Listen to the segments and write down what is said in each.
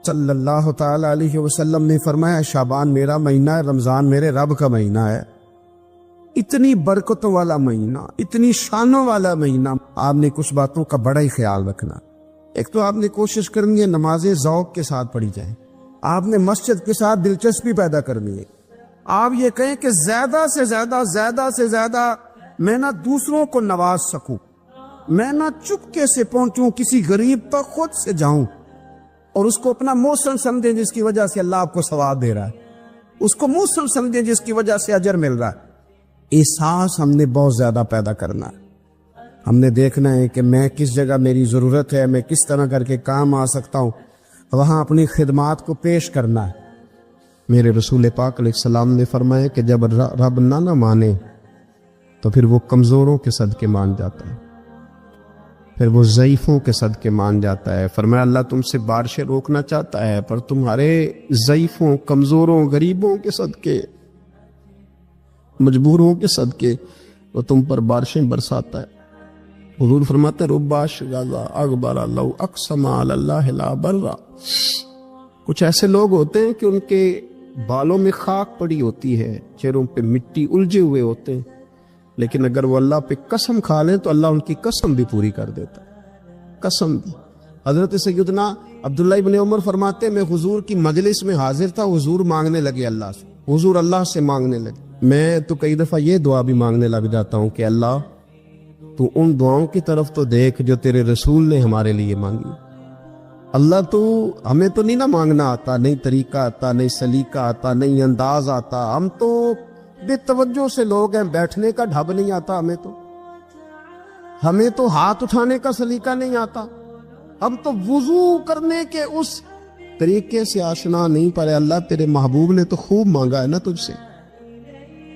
صلی اللہ تعالی علیہ وسلم نے فرمایا شعبان میرا مہینہ ہے، رمضان میرے رب کا مہینہ ہے۔ اتنی برکتوں والا مہینہ، اتنی شانوں والا مہینہ، آپ نے کچھ باتوں کا بڑا ہی خیال رکھنا۔ ایک تو آپ نے کوشش کرنی ہے نمازیں ذوق کے ساتھ پڑھی جائیں، آپ نے مسجد کے ساتھ دلچسپی پیدا کرنی ہے۔ آپ یہ کہیں کہ زیادہ سے زیادہ میں نہ دوسروں کو نواز سکوں، میں نہ چپکے سے پہنچوں کسی غریب تک، خود سے جاؤں اور اس کو اپنا محسن سمجھیں جس کی وجہ سے اللہ آپ کو ثواب دے رہا ہے، اس کو محسن سمجھیں جس کی وجہ سے اجر مل رہا ہے۔ احساس ہم نے بہت زیادہ پیدا کرنا ہے۔ ہم نے دیکھنا ہے کہ میں کس جگہ میری ضرورت ہے، میں کس طرح کر کے کام آ سکتا ہوں، وہاں اپنی خدمات کو پیش کرنا ہے۔ میرے رسول پاک علیہ السلام نے فرمایا کہ جب رب نہ مانے تو پھر وہ کمزوروں کے صدقے مان جاتا ہے، پھر وہ ضعیفوں کے صدقے مان جاتا ہے۔ فرمایا اللہ تم سے بارشیں روکنا چاہتا ہے، پر تمہارے ضعیفوں، کمزوروں، غریبوں کے صدقے، مجبوروں کے صدقے وہ تم پر بارشیں برساتا ہے۔ حضور فرماتے ہیں ربا شغازہ اغبر لو اقسم علی اللہ لا برا۔ کچھ ایسے لوگ ہوتے ہیں کہ ان کے بالوں میں خاک پڑی ہوتی ہے، چہروں پہ مٹی الجھے ہوئے ہوتے ہیں، لیکن اگر وہ اللہ پہ قسم کھا لیں تو اللہ ان کی قسم بھی پوری کر دیتا ہے، قسم بھی۔ حضرت سیدنا عبداللہ ابن عمر فرماتے ہیں میں حضور کی مجلس میں حاضر تھا، حضور مانگنے لگے اللہ سے، حضور اللہ سے مانگنے لگے۔ میں تو کئی دفعہ یہ دعا بھی مانگنے لگ جاتا ہوں کہ اللہ تو ان دعاؤں کی طرف تو دیکھ جو تیرے رسول نے ہمارے لیے مانگی۔ اللہ تو ہمیں تو نہیں نہ مانگنا آتا، نہیں طریقہ آتا، نہیں سلیقہ آتا، نہیں انداز آتا، ہم تو بے توجہ سے لوگ ہیں، بیٹھنے کا ڈھب نہیں آتا، ہمیں تو ہاتھ اٹھانے کا سلیقہ نہیں آتا، ہم تو وضو کرنے کے اس طریقے سے آشنا نہیں پائے۔ اللہ تیرے محبوب نے تو خوب مانگا ہے نا تجھ سے،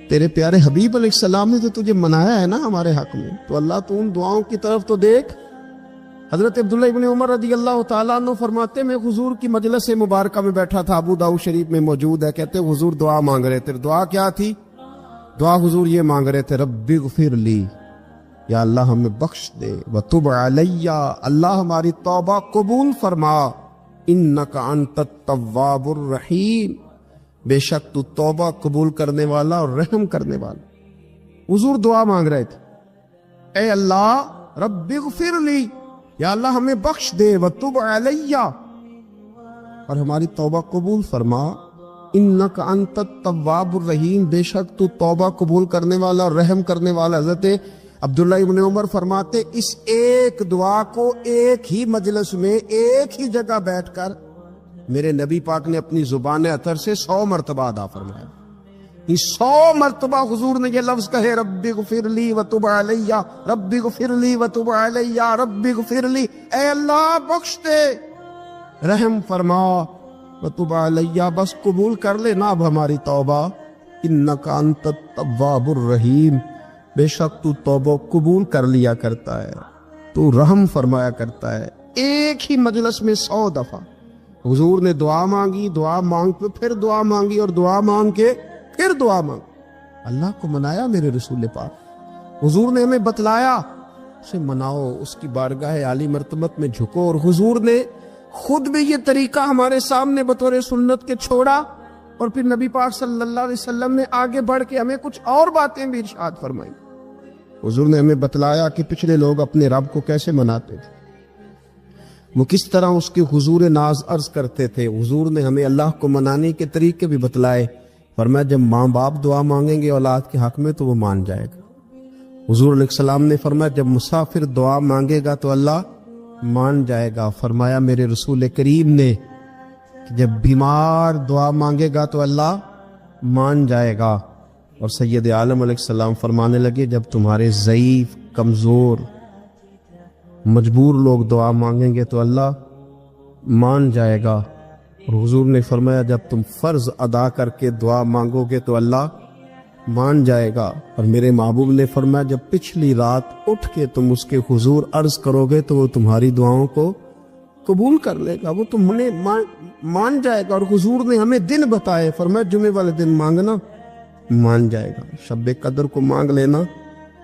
تیرے پیارے حبیب علیہ السلام نے تو تجھے منایا ہے نا ہمارے حق میں، تو اللہ تو ان دعاؤں کی طرف تو دیکھ۔ حضرت عبداللہ ابن عمر رضی اللہ تعالیٰ عنہ فرماتے میں حضور کی مجلس مبارکہ میں بیٹھا تھا، ابو داؤد شریف میں موجود ہے، کہتے حضور دعا مانگ رہے تھے۔ دعا کیا تھی؟ دعا حضور یہ مانگ رہے تھے رب اغفر لی، یا اللہ ہمیں بخش دے، وتب علی، اللہ ہماری توبہ قبول فرما، انک انت التواب الرحیم، بے شک تو توبہ قبول کرنے والا اور رحم کرنے والا۔ حضور دعا مانگ رہے تھے، اے اللہ رب اغفر لی، یا اللہ ہمیں بخش دے، وتب علی، اور ہماری توبہ قبول فرما، انک انت التواب الرحیم، بے شک تو توبہ قبول کرنے والا اور رحم کرنے والا۔ حضرت عبداللہ ابن عمر فرماتے اس ایک دعا کو ایک ہی مجلس میں ایک ہی جگہ بیٹھ کر میرے نبی پاک نے اپنی زبان اطہر سے 100 مرتبہ ادا فرمایا۔ 100 مرتبہ حضور نے یہ لفظ کہے رب اغفر لی وتب علی، رب اغفر لی وتب علی، رب اغفر لی، اے اللہ بخش دے، رحم فرما، وتب علی، بس قبول کر لے نا اب ہماری توبہ، انک انت التواب الرحیم، بے شک تو توبہ قبول کر لیا کرتا ہے، تو رحم فرمایا کرتا ہے۔ ایک ہی مجلس میں 100 دفعہ حضور نے دعا مانگی، دعا مانگ کے پھر دعا مانگی، اور دعا مانگ کے پھر دعا مانگ، اللہ کو منایا میرے رسول پاک۔ حضور نے ہمیں بتلایا اسے مناؤ، اس کی بارگاہ عالی مرتبت میں جھکو، اور حضور نے خود بھی یہ طریقہ ہمارے سامنے بطور سنت کے چھوڑا، اور پھر نبی پاک صلی اللہ علیہ وسلم نے آگے بڑھ کے ہمیں کچھ اور باتیں بھی ارشاد فرمائی۔ حضور نے ہمیں بتلایا کہ پچھلے لوگ اپنے رب کو کیسے مناتے تھے، وہ کس طرح اس کے حضور ناز عرض کرتے تھے۔ حضور نے ہمیں اللہ کو منانے کے طریقے بھی بتلائے، فرمایا جب ماں باپ دعا مانگیں گے اولاد کے حق میں تو وہ مان جائے گا۔ حضور علیہ السلام نے فرمایا جب مسافر دعا مانگے گا تو اللہ مان جائے گا۔ فرمایا میرے رسول کریم نے کہ جب بیمار دعا مانگے گا تو اللہ مان جائے گا۔ اور سید عالم علیہ السلام فرمانے لگے جب تمہارے ضعیف، کمزور، مجبور لوگ دعا مانگیں گے تو اللہ مان جائے گا۔ اور حضور نے فرمایا جب تم فرض ادا کر کے دعا مانگو گے تو اللہ مان جائے گا۔ اور میرے محبوب نے فرمایا جب پچھلی رات اٹھ کے تم اس کے حضور عرض کرو گے تو وہ تمہاری دعاؤں کو قبول کر لے گا، وہ تمہیں مان جائے گا۔ اور حضور نے ہمیں دن بتائے، فرمایا جمعے والے دن مانگنا مان جائے گا، شب قدر کو مانگ لینا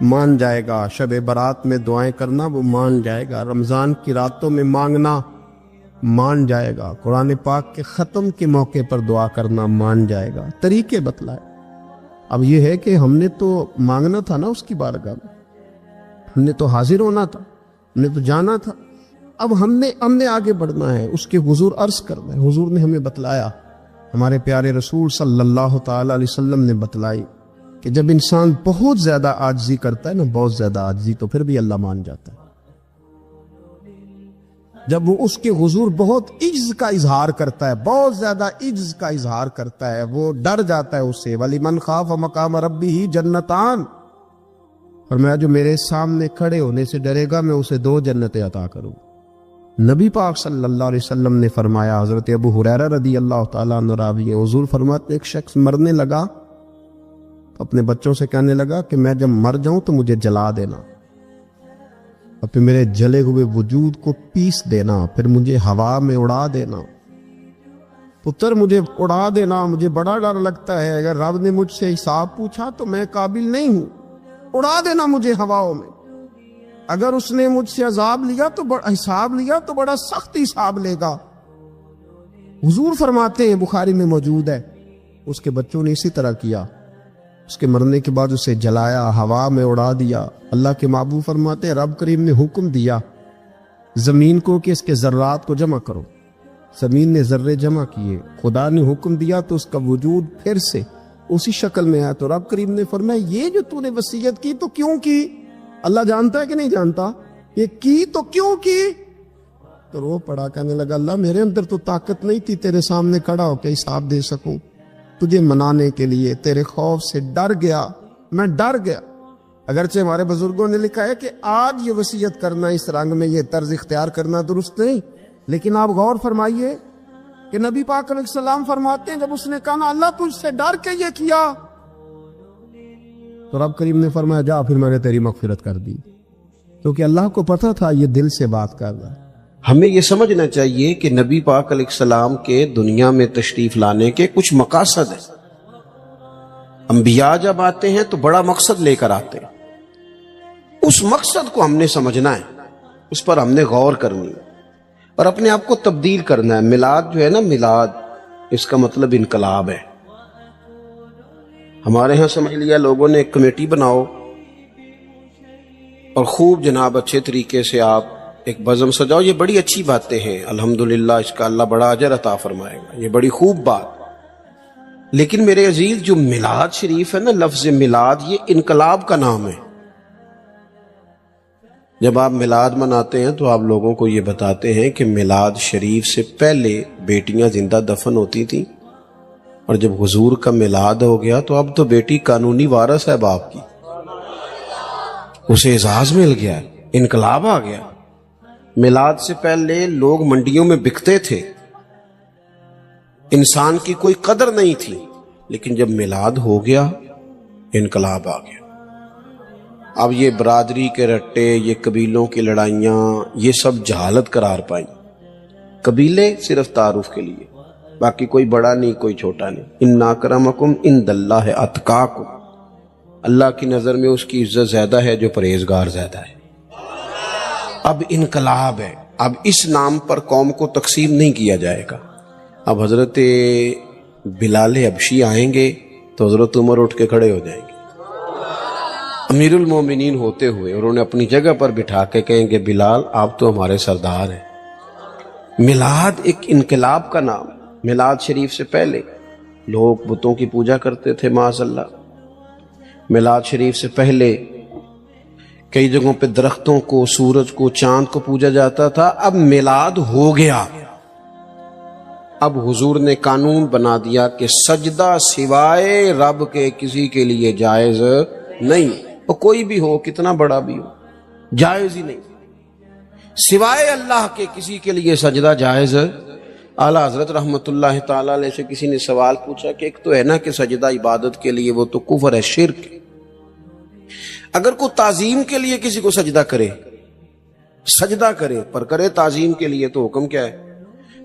مان جائے گا، شب برات میں دعائیں کرنا وہ مان جائے گا، رمضان کی راتوں میں مانگنا مان جائے گا، قرآن پاک کے ختم کے موقع پر دعا کرنا مان جائے گا، طریقے بتلائے۔ اب یہ ہے کہ ہم نے تو مانگنا تھا نا اس کی بارگاہ میں، ہم نے تو حاضر ہونا تھا، ہم نے تو جانا تھا۔ اب ہم نے آگے بڑھنا ہے، اس کے حضور عرض کرنا ہے۔ حضور نے ہمیں بتلایا، ہمارے پیارے رسول صلی اللہ تعالی علیہ وسلم نے بتلائی کہ جب انسان بہت زیادہ عاجزی کرتا ہے نا، بہت زیادہ عاجزی، تو پھر بھی اللہ مان جاتا ہے۔ جب وہ اس کے حضور بہت عجز کا اظہار کرتا ہے، بہت زیادہ عجز کا اظہار کرتا ہے، وہ ڈر جاتا ہے اس سے۔ وَلِمَنْ خَافَ مَقَامَ رَبِّهِ جَنَّتَانِ، فرمایا جو میرے سامنے کھڑے ہونے سے ڈرے گا میں اسے 2 جنتیں عطا کروں۔ نبی پاک صلی اللہ علیہ وسلم نے فرمایا، حضرت ابو ہریرہ رضی اللہ تعالیٰ عنہ راوی ہے، حضور فرماتے ایک شخص مرنے لگا تو اپنے بچوں سے کہنے لگا کہ میں جب مر جاؤں تو مجھے جلا دینا، اور پھر میرے جلے ہوئے وجود کو پیس دینا، پھر مجھے ہوا میں اڑا دینا۔ پتر مجھے اڑا دینا، مجھے بڑا ڈر لگتا ہے، اگر رب نے مجھ سے حساب پوچھا تو میں قابل نہیں ہوں، اڑا دینا مجھے ہواؤں میں۔ اگر اس نے مجھ سے عذاب لیا تو حساب لیا تو بڑا سخت حساب لے گا۔ حضور فرماتے ہیں، بخاری میں موجود ہے، اس کے بچوں نے اسی طرح کیا، اس کے مرنے کے بعد اسے جلایا، ہوا میں اڑا دیا۔ اللہ کے محبوب فرماتے ہیں رب کریم نے حکم دیا زمین کو کہ اس کے ذرات کو جمع کرو، زمین نے ذرے جمع کیے، خدا نے حکم دیا تو اس کا وجود پھر سے اسی شکل میں آیا۔ تو رب کریم نے فرمایا یہ جو تو نے وصیت کی تو کیوں کی؟ اللہ جانتا ہے کہ نہیں جانتا؟ یہ کی تو کیوں کی؟ تو رو پڑا، کہنے لگا اللہ میرے اندر تو طاقت نہیں تھی تیرے سامنے کھڑا ہو کے حساب دے سکوں، تجھے منانے کے لیے تیرے خوف سے ڈر گیا، میں ڈر گیا۔ اگرچہ ہمارے بزرگوں نے لکھا ہے کہ آج یہ وصیت کرنا، اس رنگ میں یہ طرز اختیار کرنا درست نہیں، لیکن آپ غور فرمائیے کہ نبی پاک علیہ السلام فرماتے ہیں جب اس نے کہا اللہ تجھ سے ڈر کے یہ کیا، تو رب کریم نے فرمایا جا پھر میں نے تیری مغفرت کر دی، کیونکہ اللہ کو پتا تھا یہ دل سے بات کر رہا ہے۔ ہمیں یہ سمجھنا چاہیے کہ نبی پاک علیہ السلام کے دنیا میں تشریف لانے کے کچھ مقاصد ہیں۔ انبیاء جب آتے ہیں تو بڑا مقصد لے کر آتے ہیں، اس مقصد کو ہم نے سمجھنا ہے، اس پر ہم نے غور کرنی ہے اور اپنے آپ کو تبدیل کرنا ہے۔ میلاد جو ہے نا، میلاد اس کا مطلب انقلاب ہے۔ ہمارے ہاں سمجھ لیا لوگوں نے ایک کمیٹی بناؤ اور خوب جناب اچھے طریقے سے آپ ایک بزم سجاؤ، یہ بڑی اچھی باتیں ہیں، الحمدللہ اس کا اللہ بڑا اجر عطا فرمائے گا، یہ بڑی خوب بات۔ لیکن میرے عزیز جو میلاد شریف ہے نا، لفظ میلاد یہ انقلاب کا نام ہے۔ جب آپ میلاد مناتے ہیں تو آپ لوگوں کو یہ بتاتے ہیں کہ میلاد شریف سے پہلے بیٹیاں زندہ دفن ہوتی تھیں، اور جب حضور کا میلاد ہو گیا تو اب تو بیٹی قانونی وارث ہے باپ کی، اسے اعزاز مل گیا، انقلاب آ گیا۔ میلاد سے پہلے لوگ منڈیوں میں بکتے تھے، انسان کی کوئی قدر نہیں تھی، لیکن جب میلاد ہو گیا انقلاب آ گیا۔ اب یہ برادری کے رٹے، یہ قبیلوں کی لڑائیاں، یہ سب جہالت قرار پائیں۔ قبیلے صرف تعارف کے لیے، باقی کوئی بڑا نہیں کوئی چھوٹا نہیں۔ ان اکرمکم عند اللہ اتقاکم، اللہ کی نظر میں اس کی عزت زیادہ ہے جو پرہیزگار زیادہ ہے۔ اب انقلاب ہے، اب اس نام پر قوم کو تقسیم نہیں کیا جائے گا۔ اب حضرت بلال حبشی آئیں گے تو حضرت عمر اٹھ کے کھڑے ہو جائیں گے امیر المومنین ہوتے ہوئے، اور انہیں اپنی جگہ پر بٹھا کے کہیں گے بلال آپ تو ہمارے سردار ہیں۔ میلاد ایک انقلاب کا نام۔ میلاد شریف سے پہلے لوگ بتوں کی پوجا کرتے تھے معاذ اللہ۔ میلاد شریف سے پہلے کئی جگہوں پہ درختوں کو، سورج کو، چاند کو پوجا جاتا تھا۔ اب میلاد ہو گیا، اب حضور نے قانون بنا دیا کہ سجدہ سوائے رب کے کسی کے لیے جائز نہیں، اور کوئی بھی ہو، کتنا بڑا بھی ہو، جائز ہی نہیں، سوائے اللہ کے کسی کے لیے سجدہ جائز۔ اعلیٰ حضرت رحمت اللہ تعالیٰ علیہ سے کسی نے سوال پوچھا کہ ایک تو ہے نا کہ سجدہ عبادت کے لیے، وہ تو کفر ہے، شرک۔ اگر کوئی تعظیم کے لیے کسی کو سجدہ کرے، سجدہ کرے پر کرے تعظیم کے لیے، تو حکم کیا ہے؟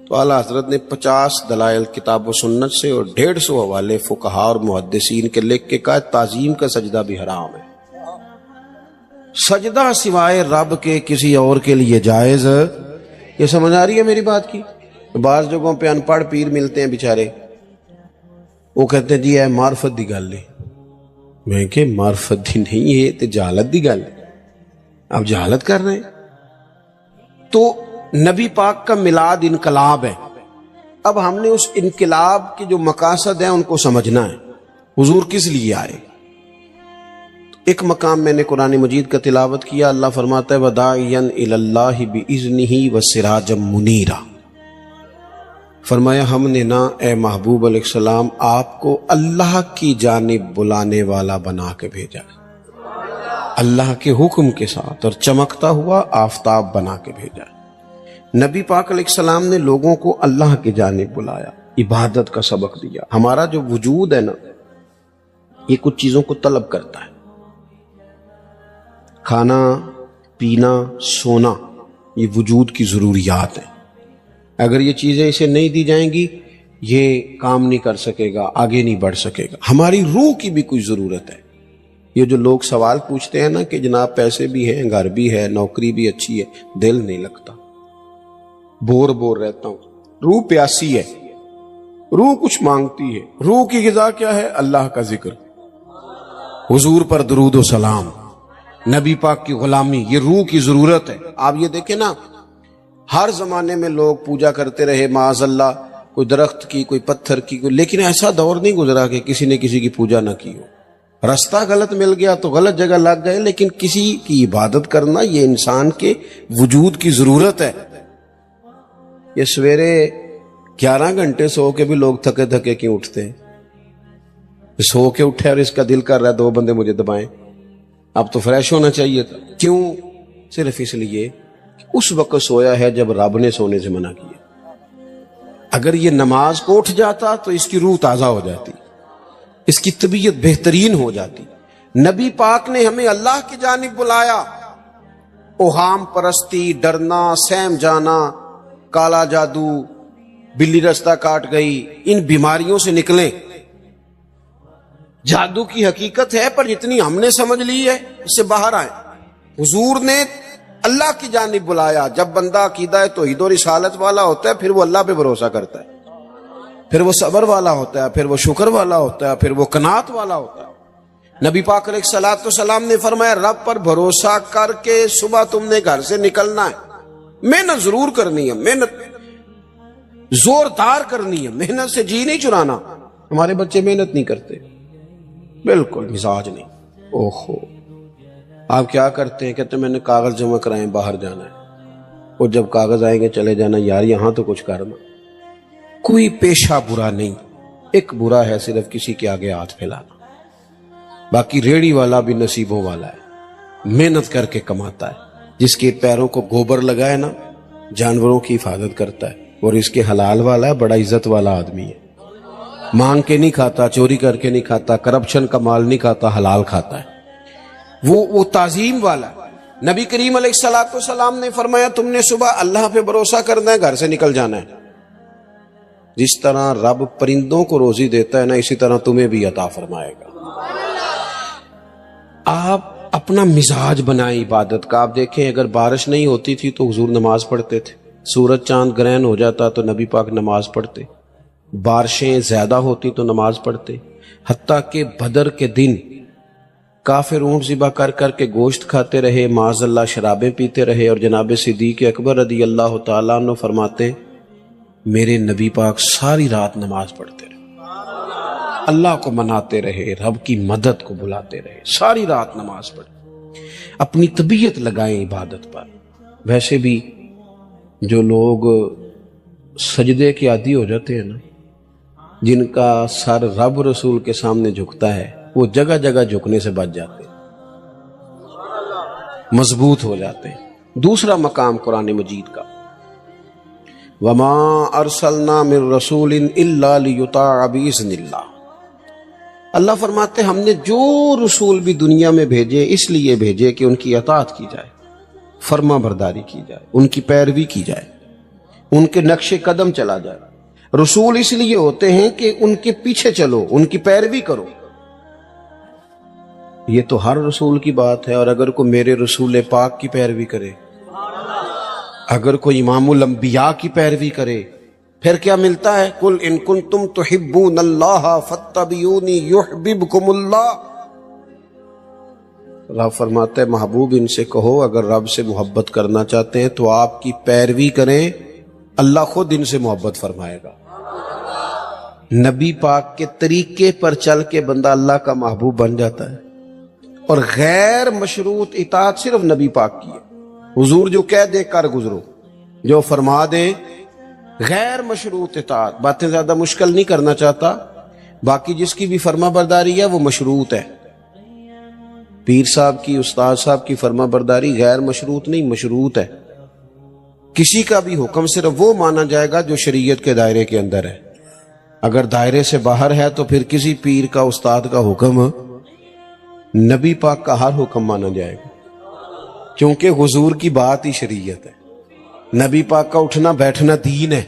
تو اعلیٰ حضرت نے 50 دلائل کتاب و سنت سے اور 150 حوالے فقہاء اور محدثین کے لکھ کے کہا تعظیم کا سجدہ بھی حرام ہے، سجدہ سوائے رب کے کسی اور کے لیے جائز یہ سمجھ آ رہی ہے میری بات کی؟ بعض جگہوں پہ ان پڑھ پیر ملتے ہیں بیچارے، وہ کہتے ہیں جی اے معرفت دی گل ہے. میں کہ معرفت دی نہیں، یہ تے جہالت دی گل ہے، آپ جہالت کر رہے ہیں. تو نبی پاک کا میلاد انقلاب ہے. اب ہم نے اس انقلاب کے جو مقاصد ہیں ان کو سمجھنا ہے. حضور کس لیے آئے؟ ایک مقام میں نے قرآن مجید کا تلاوت کیا، اللہ فرماتا ہے وَدَاعِيًا إِلَى اللَّهِ بِإِذْنِهِ وَسِرَاجًا مُنِيرًا. فرمایا ہم نے نا اے محبوب علیہ السلام آپ کو اللہ کی جانب بلانے والا بنا کے بھیجا، اللہ کے حکم کے ساتھ، اور چمکتا ہوا آفتاب بنا کے بھیجا. نبی پاک علیہ السلام نے لوگوں کو اللہ کی جانب بلایا، عبادت کا سبق دیا. ہمارا جو وجود ہے نا یہ کچھ چیزوں کو طلب کرتا ہے، کھانا پینا سونا، یہ وجود کی ضروریات ہیں. اگر یہ چیزیں اسے نہیں دی جائیں گی یہ کام نہیں کر سکے گا، آگے نہیں بڑھ سکے گا. ہماری روح کی بھی کوئی ضرورت ہے. یہ جو لوگ سوال پوچھتے ہیں نا کہ جناب پیسے بھی ہیں، گھر بھی ہے، نوکری بھی اچھی ہے، دل نہیں لگتا، بور رہتا ہوں. روح پیاسی ہے، روح کچھ مانگتی ہے. روح کی غذا کیا ہے؟ اللہ کا ذکر، حضور پر درود و سلام، نبی پاک کی غلامی، یہ روح کی ضرورت ہے. آپ یہ دیکھیں نا ہر زمانے میں لوگ پوجا کرتے رہے معاذ اللہ، کوئی درخت کی، کوئی پتھر کی، لیکن ایسا دور نہیں گزرا کہ کسی نے کسی کی پوجا نہ کی ہو. رستہ غلط مل گیا تو غلط جگہ لگ گئے، لیکن کسی کی عبادت کرنا یہ انسان کے وجود کی ضرورت ہے. یہ سویرے 11 گھنٹے سو کے بھی لوگ تھکے تھکے کیوں اٹھتے ہیں؟ سو کے اٹھے اور اس کا دل کر رہا ہے 2 بندے مجھے دبائیں، اب تو فریش ہونا چاہیے تھا. کیوں؟ صرف اس لیے اس وقت سویا ہے جب رب نے سونے سے منع کیا. اگر یہ نماز کو اٹھ جاتا تو اس کی روح تازہ ہو جاتی، اس کی طبیعت بہترین ہو جاتی. نبی پاک نے ہمیں اللہ کی جانب بلایا. اوہام پرستی، ڈرنا، سہم جانا، کالا جادو، بلی رستہ کاٹ گئی، ان بیماریوں سے نکلیں. جادو کی حقیقت ہے پر جتنی ہم نے سمجھ لی ہے اس سے باہر آئیں. حضور نے اللہ کی جانب بلایا. جب بندہ عقیدہ توحید و رسالت والا ہوتا ہے پھر وہ اللہ پہ بھروسہ کرتا ہے، پھر وہ صبر والا ہوتا ہے، پھر وہ شکر والا ہوتا ہے، پھر وہ قناعت والا ہوتا ہے. نبی پاک علیہ الصلوۃ والسلام نے فرمایا رب پر بھروسہ کر کے صبح تم نے گھر سے نکلنا ہے. محنت ضرور کرنی ہے، محنت زوردار کرنی ہے، محنت سے جی نہیں چرانا. ہمارے بچے محنت نہیں کرتے، بالکل مزاج نہیں. اوہو آپ کیا کرتے ہیں؟ کہتے ہیں میں نے کاغذ جمع کرائے، باہر جانا ہے، اور جب کاغذ آئیں گے چلے جانا. یار یہاں تو کچھ کرنا. کوئی پیشہ برا نہیں، ایک برا ہے صرف کسی کے آگے ہاتھ پھیلانا. باقی ریڑی والا بھی نصیبوں والا ہے، محنت کر کے کماتا ہے. جس کے پیروں کو گوبر لگائے نا جانوروں کی حفاظت کرتا ہے، اور اس کے حلال والا ہے، بڑا عزت والا آدمی ہے. مانگ کے نہیں کھاتا، چوری کر کے نہیں کھاتا، کرپشن کا مال نہیں کھاتا، حلال کھاتا ہے. وہ تعظیم والا ہے. نبی کریم علیہ الصلوۃ والسلام نے فرمایا تم نے صبح اللہ پہ بھروسہ کرنا ہے، گھر سے نکل جانا ہے. جس طرح رب پرندوں کو روزی دیتا ہے نا اسی طرح تمہیں بھی عطا فرمائے گا. آپ اپنا مزاج بنائیں عبادت کا. آپ دیکھیں اگر بارش نہیں ہوتی تھی تو حضور نماز پڑھتے تھے، سورج چاند گرہن ہو جاتا تو نبی پاک نماز پڑھتے، بارشیں زیادہ ہوتی تو نماز پڑھتے. حتیٰ کہ بدر کے دن کافر اونٹ ذبح کر کر کے گوشت کھاتے رہے، معاذ اللہ شرابیں پیتے رہے، اور جناب صدیق اکبر رضی اللہ تعالیٰ عنہ فرماتے میرے نبی پاک ساری رات نماز پڑھتے رہے، اللہ کو مناتے رہے، رب کی مدد کو بلاتے رہے، ساری رات نماز پڑھے. اپنی طبیعت لگائیں عبادت پر. ویسے بھی جو لوگ سجدے کے عادی ہو جاتے ہیں نا، جن کا سر رب رسول کے سامنے جھکتا ہے، وہ جگہ جگہ جھکنے سے بچ جاتے ہیں، مضبوط ہو جاتے ہیں. دوسرا مقام قرآن مجید کا وما ارسلنا من رسول الا لیطاع باذن اللہ. اللہ فرماتے ہم نے جو رسول بھی دنیا میں بھیجے اس لیے بھیجے کہ ان کی اطاعت کی جائے، فرما برداری کی جائے، ان کی پیروی کی جائے، ان کے نقش قدم چلا جائے. رسول اس لیے ہوتے ہیں کہ ان کے پیچھے چلو، ان کی پیروی کرو. یہ تو ہر رسول کی بات ہے. اور اگر کوئی میرے رسول پاک کی پیروی کرے، اگر کوئی امام الانبیاء کی پیروی کرے پھر کیا ملتا ہے؟ قل ان کنتم تحبون اللہ فاتبعونی یحببکم اللہ. رب فرماتا ہے محبوب ان سے کہو اگر رب سے محبت کرنا چاہتے ہیں تو آپ کی پیروی کریں، اللہ خود ان سے محبت فرمائے گا. نبی پاک کے طریقے پر چل کے بندہ اللہ کا محبوب بن جاتا ہے. اور غیر مشروط اطاعت صرف نبی پاک کی ہے. حضور جو کہہ دے کر گزرو، جو فرما دے. غیر مشروط اطاعت باتیں زیادہ مشکل نہیں کرنا چاہتا، باقی جس کی بھی فرما برداری ہے وہ مشروط ہے. پیر صاحب کی، استاد صاحب کی فرما برداری غیر مشروط نہیں، مشروط ہے. کسی کا بھی حکم صرف وہ مانا جائے گا جو شریعت کے دائرے کے اندر ہے. اگر دائرے سے باہر ہے تو پھر کسی پیر کا، استاد کا حکم، نبی پاک کا ہر حکم مانا جائے گا، کیونکہ حضور کی بات ہی شریعت ہے. نبی پاک کا اٹھنا بیٹھنا دین ہے،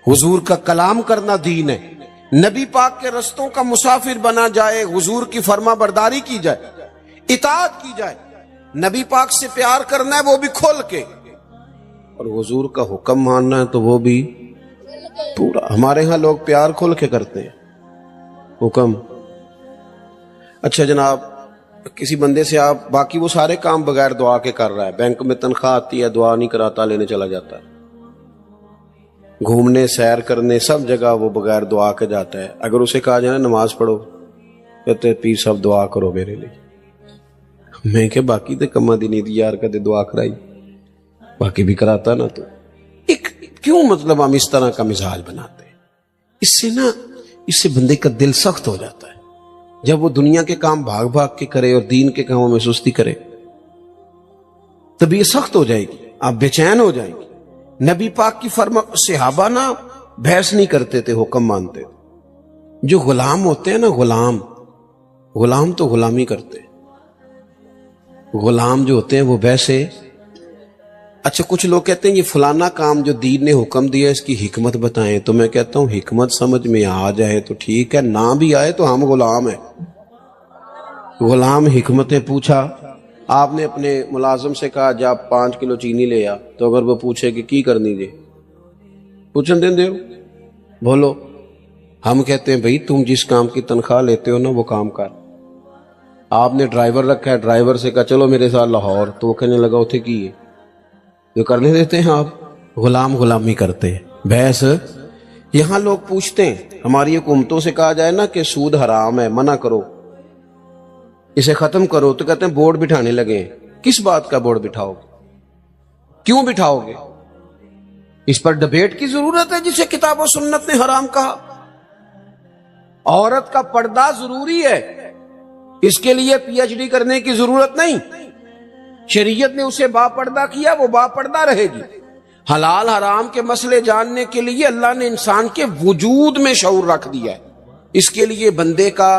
حضور کا کلام کرنا دین ہے. نبی پاک کے رستوں کا مسافر بنا جائے، حضور کی فرما برداری کی جائے، اطاعت کی جائے. نبی پاک سے پیار کرنا ہے وہ بھی کھول کے، اور حضور کا حکم ماننا ہے تو وہ بھی پورا. ہمارے ہاں لوگ پیار کھول کے کرتے ہیں، حکم. اچھا جناب، کسی بندے سے آپ باقی وہ سارے کام بغیر دعا کے کر رہا ہے، بینک میں تنخواہ آتی ہے دعا نہیں کراتا، لینے چلا جاتا ہے. گھومنے، سیر کرنے، سب جگہ وہ بغیر دعا کے جاتا ہے. اگر اسے کہا جائے نماز پڑھو، کہتے پیر صاحب دعا کرو میرے لیے. میں کہ باقی تے کما دی نہیں دی یار، کہتے دعا کرائی، باقی بھی کراتا نا. تو کیوں مطلب ہم اس طرح کا مزاج بناتے ہیں؟ اس سے بندے کا دل سخت ہو جاتا ہے. جب وہ دنیا کے کام بھاگ بھاگ کے کرے اور دین کے کاموں میں سستی کرے طبیعت سخت ہو جائے گی، آپ بے چین ہو جائیں گے. نبی پاک کی فرما، صحابہ نا بحث نہیں کرتے تھے، حکم مانتے تھے. جو غلام ہوتے ہیں نا، غلام تو غلامی کرتے ہیں. غلام جو ہوتے ہیں وہ ویسے. اچھا کچھ لوگ کہتے ہیں یہ فلانا کام جو دین نے حکم دیا اس کی حکمت بتائیں، تو میں کہتا ہوں حکمت سمجھ میں آ جائے تو ٹھیک ہے، نہ بھی آئے تو ہم غلام ہیں. غلام حکمتیں پوچھا، آپ نے اپنے ملازم سے کہا جا 5 کلو چینی لے آ، تو اگر وہ پوچھے کہ کی کرنی دے، پوچھن دیں دے بولو. ہم کہتے ہیں بھئی تم جس کام کی تنخواہ لیتے ہو نا وہ کام کر. آپ نے ڈرائیور رکھا ہے، ڈرائیور سے کہا چلو میرے ساتھ لاہور، تو وہ کہنے لگا اتھے کی ہے، جو کرنے دیتے ہیں. آپ غلامی کرتے ہیں. بحث یہاں لوگ پوچھتے ہیں، ہماری حکومتوں سے کہا جائے نا کہ سود حرام ہے، منع کرو، اسے ختم کرو، تو کہتے ہیں بورڈ بٹھانے لگے ہیں. کس بات کا بورڈ بٹھاؤ گے؟ کیوں بٹھاؤ گے؟ اس پر ڈبیٹ کی ضرورت ہے جسے کتاب و سنت نے حرام کہا. عورت کا پردہ ضروری ہے، اس کے لیے پی ایچ ڈی کرنے کی ضرورت نہیں. شریعت نے اسے با پردہ کیا، وہ با پردہ رہے گی. حلال حرام کے مسئلے جاننے کے لیے اللہ نے انسان کے وجود میں شعور رکھ دیا ہے. اس کے لیے بندے کا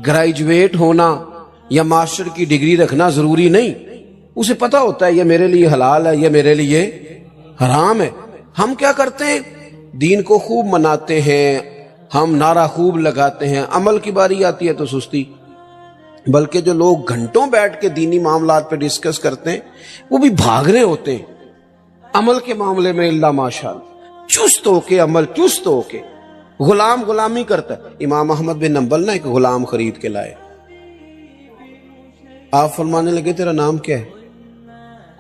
گریجویٹ ہونا یا ماسٹر کی ڈگری رکھنا ضروری نہیں. اسے پتا ہوتا ہے یہ میرے لیے حلال ہے، یہ میرے لیے حرام ہے. ہم کیا کرتے ہیں؟ دین کو خوب مناتے ہیں، ہم نعرہ خوب لگاتے ہیں، عمل کی باری آتی ہے تو سستی. بلکہ جو لوگ گھنٹوں بیٹھ کے دینی معاملات پہ ڈسکس کرتے ہیں وہ بھی بھاگ رہے ہوتے ہیں. عمل کے معاملے میں اللہ ماشاءاللہ چست ہو کے، عمل چست ہو کے. غلامی کرتا ہے. امام احمد بن حنبل ایک غلام خرید کے لائے. آپ فرمانے لگے تیرا نام کیا ہے؟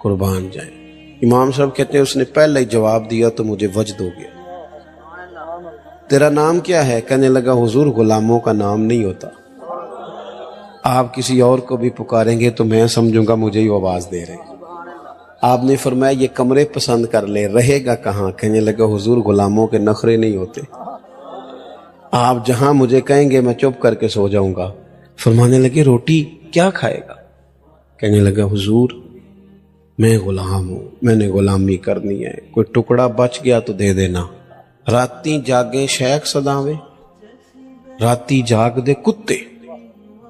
قربان جائیں. امام صاحب کہتے ہیں اس نے پہلے ہی جواب دیا تو مجھے وجد ہو گیا. تیرا نام کیا ہے؟ کہنے لگا حضور غلاموں کا نام نہیں ہوتا، آپ کسی اور کو بھی پکاریں گے تو میں سمجھوں گا مجھے ہی آواز دے رہے. آپ نے فرمایا یہ کمرے پسند کر لے، رہے گا کہاں؟ کہنے لگا حضور غلاموں کے نخرے نہیں ہوتے، آپ جہاں مجھے کہیں گے میں چپ کر کے سو جاؤں گا. فرمانے لگے روٹی کیا کھائے گا؟ کہنے لگا حضور میں غلام ہوں، میں نے غلامی کرنی ہے، کوئی ٹکڑا بچ گیا تو دے دینا. راتی جاگے شیخ صداویں، راتی جاگ دے کتے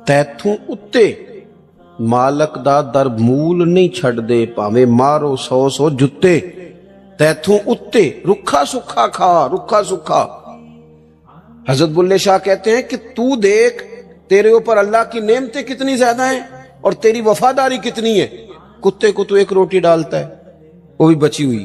تیتھوں اتے، مالک دا در مول نہیں چھڑ دے، پاویں مارو 100 جتے. تیتھوں اتے رکھا سکھا کھا، رکھا سکھا. حضرت بلے شاہ کہتے ہیں کہ تو دیکھ تیرے اوپر اللہ کی نعمتیں کتنی زیادہ ہیں اور تیری وفاداری کتنی ہے. کتے کو تو ایک روٹی ڈالتا ہے وہ بھی بچی ہوئی،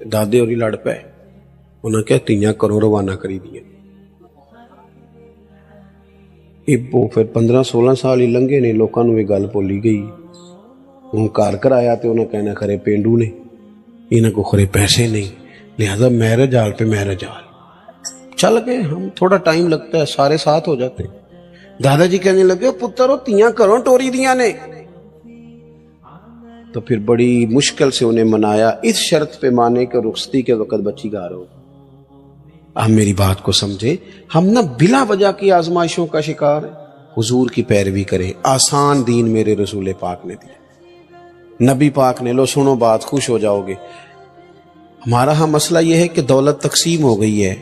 دادے اور لڑ پے, انہاں کہا تیاں کرو روانہ کری دیا. ابو پھر 15-16 سال ہی لنگے نے, لوکاں نوں یہ گل بولی گئی. ہوں گھر کرایا تو انہاں کہنا کھرے پینڈو نے, انہاں کو خرے پیسے نہیں, لہذا میرج ہال پہ میرج ہال. چل گئے ہم, تھوڑا ٹائم لگتا ہے, سارے ساتھ ہو جاتے ہیں. دادا جی کہنے لگے پتر تیاں کرو ٹوری دیاں نے. تو پھر بڑی مشکل سے انہیں منایا, اس شرط پہ مانے کہ رخصتی کے وقت بچی گار ہو. ہم میری بات کو سمجھے, ہم نہ بلا وجہ کی آزمائشوں کا شکار ہیں. حضور کی پیروی کریں, آسان دین میرے رسول پاک نے دیا, نبی پاک نے, لو سنو بات خوش ہو جاؤ گے. ہمارا ہاں مسئلہ یہ ہے کہ دولت تقسیم ہو گئی ہے,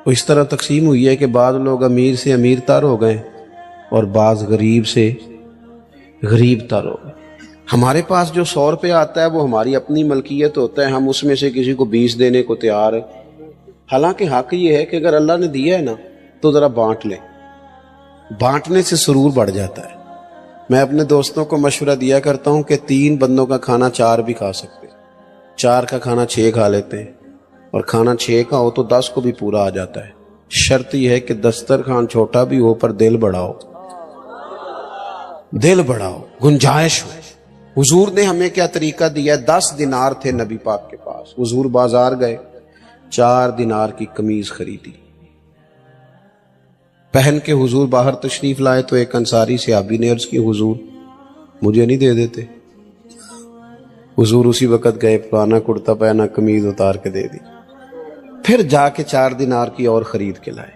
وہ اس طرح تقسیم ہوئی ہے کہ بعض لوگ امیر سے امیر تر ہو گئے اور بعض غریب سے غریب تر ہو گئے. ہمارے پاس جو 100 روپے آتا ہے وہ ہماری اپنی ملکیت ہوتا ہے, ہم اس میں سے کسی کو 20 دینے کو تیار ہے. حالانکہ حق یہ ہے کہ اگر اللہ نے دیا ہے نا تو ذرا بانٹ لیں, بانٹنے سے سرور بڑھ جاتا ہے. میں اپنے دوستوں کو مشورہ دیا کرتا ہوں کہ 3 بندوں کا کھانا 4 بھی کھا سکتے, 4 کا کھانا 6 کھا لیتے ہیں, اور کھانا 6 کا ہو تو 10 کو بھی پورا آ جاتا ہے. شرط یہ ہے کہ دسترخوان چھوٹا بھی ہو پر دل بڑا ہو, دل بڑا ہو, گنجائش ہو. حضور نے ہمیں کیا طریقہ دیا؟ 10 دینار تھے نبی پاک کے پاس. حضور بازار گئے, 4 دینار کی قمیض خریدی, پہن کے حضور باہر تشریف لائے تو ایک انصاری صحابی نے عرض کی, حضور مجھے نہیں دے دیتے؟ حضور اسی وقت گئے, پرانا کرتا پہنا, قمیض اتار کے دے دی. پھر جا کے 4 دینار کی اور خرید کے لائے.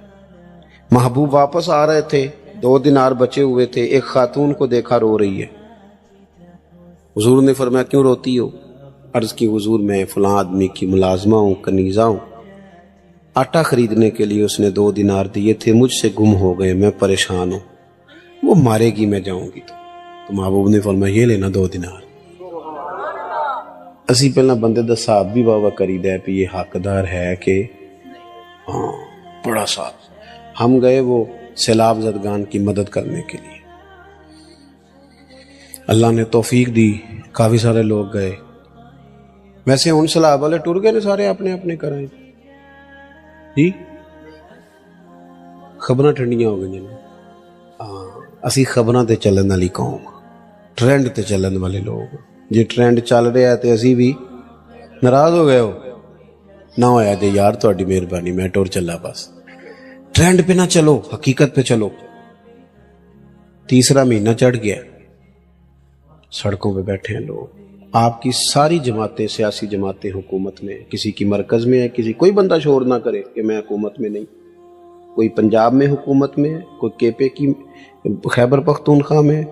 محبوب واپس آ رہے تھے, 2 دینار بچے ہوئے تھے. ایک خاتون کو دیکھا رو رہی ہے. حضور نے فرمایا کیوں روتی ہو؟ عرض کی حضور میں فلاں آدمی کی ملازمہ ہوں, کنیزہ ہوں. آٹا خریدنے کے لیے اس نے 2 دینار دیے تھے, مجھ سے گم ہو گئے, میں پریشان ہوں, وہ مارے گی میں جاؤں گی. تو محبوب نے فرمایا یہ لینا 2 دینار. اسی پہلا بندے دا صاحب بھی بابا کری دے پہ یہ حقدار ہے کہ ہاں بڑا صاحب. ہم گئے وہ سیلاب زدگان کی مدد کرنے کے لیے, اللہ نے توفیق دی, کافی سارے لوگ گئے. ویسے ان سیلاب والے ٹر گئے نا سارے اپنے اپنے کرائیں جی, خبراں ٹھنڈیاں ہو گئی. ہاں اسی خبراں تے چلن والی قوم, ٹرینڈ تے چلن والے لوگ. جی ٹرینڈ چل رہا ہے تے اسی بھی ناراض ہو گئے ہو نہ ہویا جی یار تہاڈی مہربانی, میں ٹور چلا. بس ٹرینڈ پہ نہ چلو, حقیقت پہ چلو. 3 مہینہ چڑھ گیا, سڑکوں پہ بیٹھے ہیں لوگ. آپ کی ساری جماعتیں, سیاسی جماعتیں حکومت میں, کسی کی مرکز میں ہے, کسی کوئی بندہ شور نہ کرے کہ میں حکومت میں نہیں. کوئی پنجاب میں حکومت میں ہے, کوئی کے کی خیبر پختونخوا میں ہے,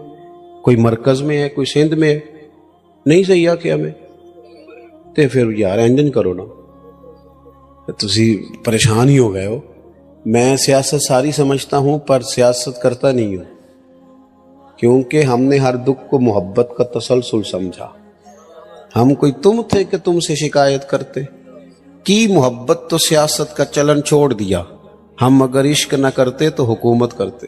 کوئی مرکز میں ہے, کوئی سندھ میں ہے. نہیں صحیح آ کیا میں تے پھر یار انجن کرو نا, تسی پریشان ہی ہو گئے ہو. میں سیاست ساری سمجھتا ہوں پر سیاست کرتا نہیں ہوں, کیونکہ ہم نے ہر دکھ کو محبت کا تسلسل سمجھا. ہم کوئی تم تھے کہ تم سے شکایت کرتے کی محبت تو سیاست کا چلن چھوڑ دیا. ہم اگر عشق نہ کرتے تو حکومت کرتے.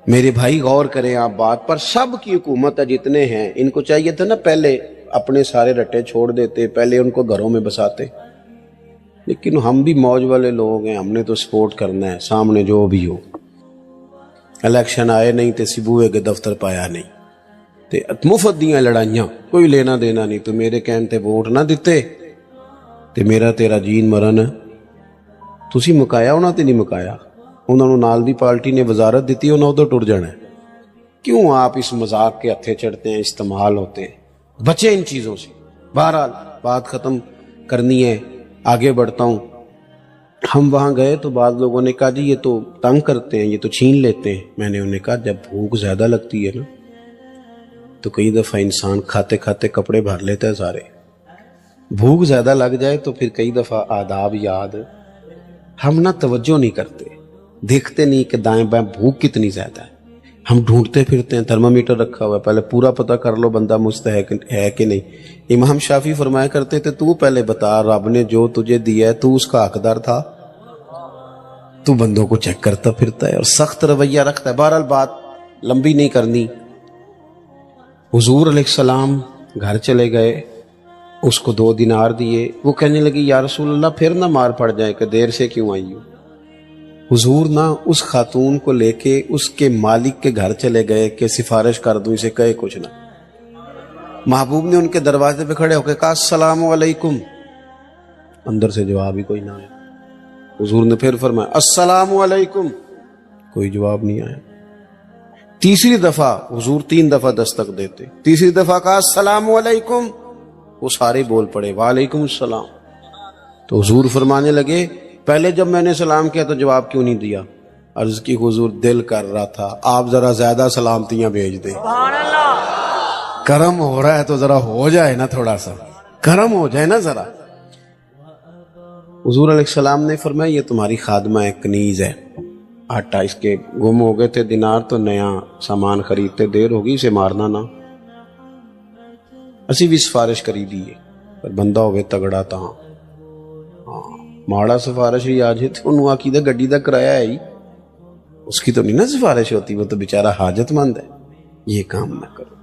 میرے بھائی غور کریں آپ بات پر, سب کی حکومت ہے جتنے ہیں, ان کو چاہیے تھا نا پہلے اپنے سارے رٹے چھوڑ دیتے, پہلے ان کو گھروں میں بساتے. لیکن ہم بھی موج والے لوگ ہیں, ہم نے تو سپورٹ کرنا ہے سامنے جو بھی ہو. الیکشن آئے نہیں تے سبوئے کے دفتر پایا نہیں, تے مفت دیاں لڑائیاں, کوئی لینا دینا نہیں. تو میرے کہن تے ووٹ نہ دیتے تے میرا تیرا جین مرن تسی مکایا, انہاں تے نہیں مکایا. انہوں نے نال دی پارٹی نے وزارت دیتی, انہوں ادھر ٹر جانا ہے. کیوں آپ اس مذاق کے ہتھے چڑھتے ہیں, استعمال ہوتے ہیں؟ بچیں ان چیزوں سے. بہرحال بات ختم کرنی ہے, آگے بڑھتا ہوں. ہم وہاں گئے تو بعض لوگوں نے کہا جی یہ تو تنگ کرتے ہیں, یہ تو چھین لیتے ہیں. میں نے انہیں کہا جب بھوک زیادہ لگتی ہے نا تو کئی دفعہ انسان کھاتے کھاتے کپڑے بھر لیتا ہے سارے. بھوک زیادہ لگ جائے تو پھر کئی دفعہ آداب یاد ہم نہ توجہ نہیں کرتے, دیکھتے نہیں کہ دائیں بائیں بھوک کتنی زیادہ ہے. ہم ڈھونڈتے پھرتے ہیں, تھرمامیٹر رکھا ہوا ہے, پہلے پورا پتہ کر لو بندہ مستحق ہے کہ نہیں. امام شافعی فرمایا کرتے تھے تو پہلے بتا رب نے جو تجھے دیا ہے تو اس کا حقدار تھا؟ تو بندوں کو چیک کرتا پھرتا ہے اور سخت رویہ رکھتا ہے. بہرحال بات لمبی نہیں کرنی. حضور علیہ السلام گھر چلے گئے, اس کو 2 دینار دیے. وہ کہنے لگی یا رسول اللہ پھر نہ مار پڑ جائے کہ دیر سے کیوں آئی ہو. حضور نہ اس خاتون کو لے کے اس کے مالک کے گھر چلے گئے کہ سفارش کر دوں اسے کہے کچھ نہ. محبوب نے ان کے دروازے پہ کھڑے ہو کے کہا السلام علیکم. اندر سے جواب ہی کوئی نہ آیا. حضور نے پھر فرمایا السلام علیکم. کوئی جواب نہیں آیا. تیسری دفعہ حضور 3 دفعہ دستک دیتے. تیسری دفعہ کہا السلام علیکم. وہ سارے بول پڑے وعلیکم السلام. تو حضور فرمانے لگے پہلے جب میں نے سلام کیا تو جواب کیوں نہیں دیا؟ عرض کی حضور دل کر رہا تھا آپ ذرا زیادہ سلامتیاں بھیج دیں. کرم ہو رہا ہے تو ذرا ہو جائے نا، تھوڑا سا کرم ہو جائے نا ذرا. حضور علیہ السلام نے فرمایا یہ تمہاری خادمہ ہے، کنیز ہے، آٹا اس کے گم ہو گئے تھے دینار تو نیا سامان خریدتے، دیر ہوگی اسے مارنا نہ. اسی بھی سفارش کری دی ہے پر بندہ ہوئے تگڑا تھا. ماڑا سفارش ہی آ جائے تو انہوں آکی دا گڈی دا کرایہ ہے ہی، اس کی تو نہیں نا سفارش ہوتی، وہ تو بیچارہ حاجت مند ہے. یہ کام نہ کرو.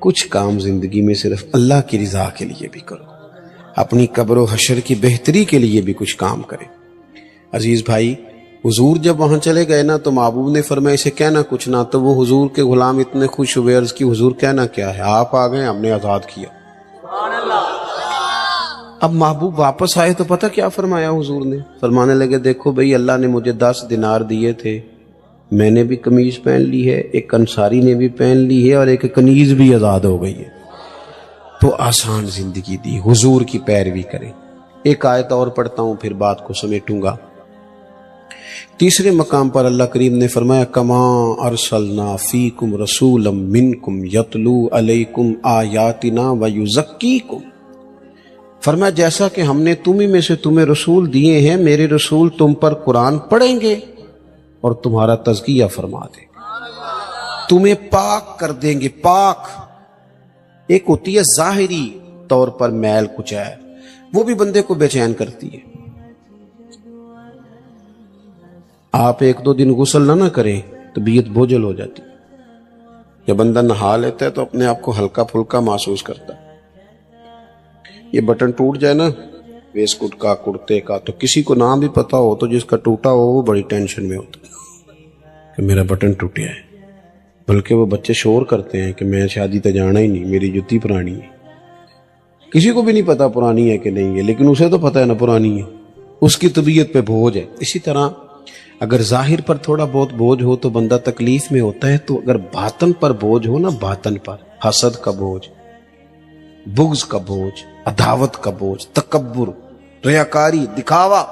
کچھ کام زندگی میں صرف اللہ کی رضا کے لیے بھی کرو، اپنی قبر و حشر کی بہتری کے لیے بھی کچھ کام کریں. عزیز بھائی حضور جب وہاں چلے گئے نا تو محبوب نے فرمایا اسے کہنا کچھ نہ. تو وہ حضور کے غلام اتنے خوش ہوئے، عرض کی حضور کہنا کیا ہے؟ آپ آ گئے ہم نے آزاد کیا. اب محبوب واپس آئے تو پتہ کیا فرمایا حضور نے؟ فرمانے لگے دیکھو بھئی اللہ نے مجھے 10 دینار دیے تھے، میں نے بھی قمیض پہن لی ہے، ایک انصاری نے بھی پہن لی ہے اور ایک کنیز بھی آزاد ہو گئی ہے. تو آسان زندگی دی. حضور کی پیروی کریں. ایک آیت اور پڑھتا ہوں پھر بات کو سمیٹوں گا. تیسرے مقام پر اللہ کریم نے فرمایا کما ارسلنا فیکم رسولا منکم یتلو علیکم آیاتنا ویزکیکم. فرمایا جیسا کہ ہم نے تم ہی میں سے تمہیں رسول دیے ہیں، میرے رسول تم پر قرآن پڑھیں گے اور تمہارا تزکیہ فرما دیں گے، تمہیں پاک کر دیں گے. پاک ایک ہوتی ہے ظاہری طور پر میل کچیل، وہ بھی بندے کو بے چین کرتی ہے. آپ 1-2 دن غسل نہ کریں طبیعت بوجھل ہو جاتی. جب بندہ نہا لیتا ہے تو اپنے آپ کو ہلکا پھلکا محسوس کرتا ہے. یہ بٹن ٹوٹ جائے نا ویسٹ کوٹ کا، کرتے کا، تو کسی کو نام بھی پتا ہو تو جس کا ٹوٹا ہو وہ بڑی ٹینشن میں ہوتا ہے کہ میرا بٹن ٹوٹیا ہے. بلکہ وہ بچے شور کرتے ہیں کہ میں شادی تے جانا ہی نہیں، میری جتی پرانی ہے. کسی کو بھی نہیں پتا پرانی ہے کہ نہیں ہے، لیکن اسے تو پتا ہے نا پرانی ہے، اس کی طبیعت پہ بوجھ ہے. اسی طرح اگر ظاہر پر تھوڑا بہت بوجھ ہو تو بندہ تکلیف میں ہوتا ہے، تو اگر باطن پر بوجھ ہو نا، باطن پر حسد کا بوجھ، بغض کا بوجھ، عداوت کا بوجھ، تکبر، ریاکاری، دکھاوا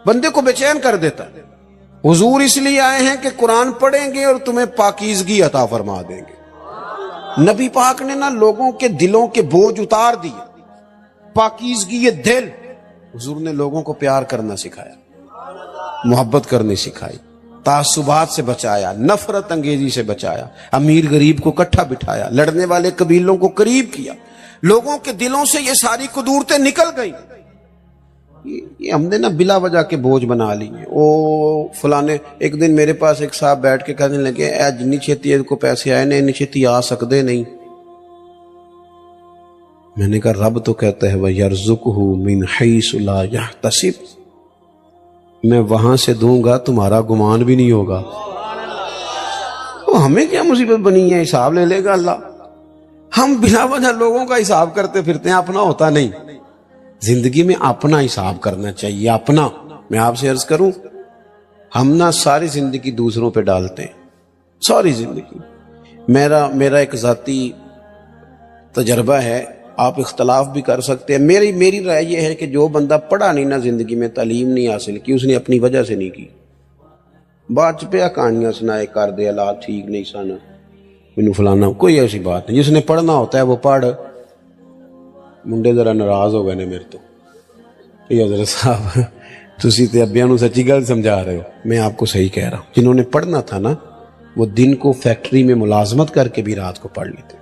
بندے کو بے چین کر دیتا ہے. حضور اس لیے آئے ہیں کہ قرآن پڑھیں گے اور تمہیں پاکیزگی عطا فرما دیں گے. نبی پاک نے نا لوگوں کے دلوں کے بوجھ اتار دیے. پاکیزگی دل. حضور نے لوگوں کو پیار کرنا سکھایا، محبت کرنی سکھائی، تعصبات سے بچایا، نفرت انگیزی سے بچایا، امیر غریب کو کٹھا بٹھایا، لڑنے والے قبیلوں کو قریب کیا. لوگوں کے دلوں سے یہ ساری قدورتیں نکل گئی. یہ ہم نے نا بلا وجہ کے بوجھ بنا لی ہیں. او فلانے ایک دن میرے پاس ایک صاحب بیٹھ کے کہنے لگے اے جنی چھتی کو پیسے آئے نے انی چھتی آ سکتے نہیں. میں نے کہا رب تو کہتا ہے وَيَرْزُقُهُ مِنْ حَيْثُ لَا يَحْتَسِبُ. میں وہاں سے دوں گا تمہارا گمان بھی نہیں ہوگا. ہمیں کیا مصیبت بنی ہے، حساب لے لے گا اللہ. ہم بلا وجہ لوگوں کا حساب کرتے پھرتے ہیں، اپنا ہوتا نہیں. زندگی میں اپنا حساب کرنا چاہیے. اپنا میں آپ سے عرض کروں، ہم نہ ساری زندگی دوسروں پہ ڈالتے ہیں، ساری زندگی. میرا ایک ذاتی تجربہ ہے، آپ اختلاف بھی کر سکتے ہیں. میری رائے یہ ہے کہ جو بندہ پڑھا نہیں نا زندگی میں، تعلیم نہیں حاصل کی، اس نے اپنی وجہ سے نہیں کی. بعد چ پیا کہانیاں سنائے کر دے حالات ٹھیک نہیں سن مینوں فلانا، کوئی ایسی بات نہیں. جس نے پڑھنا ہوتا ہے وہ پڑھ. منڈے ذرا ناراض ہو گئے نے میرے تو. حضرت صاحب تسی تے ابیاں نوں سچی گل سمجھا رہے ہو، میں آپ کو صحیح کہہ رہا ہوں. جنہوں نے پڑھنا تھا نا وہ دن کو فیکٹری میں ملازمت کر کے بھی رات کو پڑھ لیتے.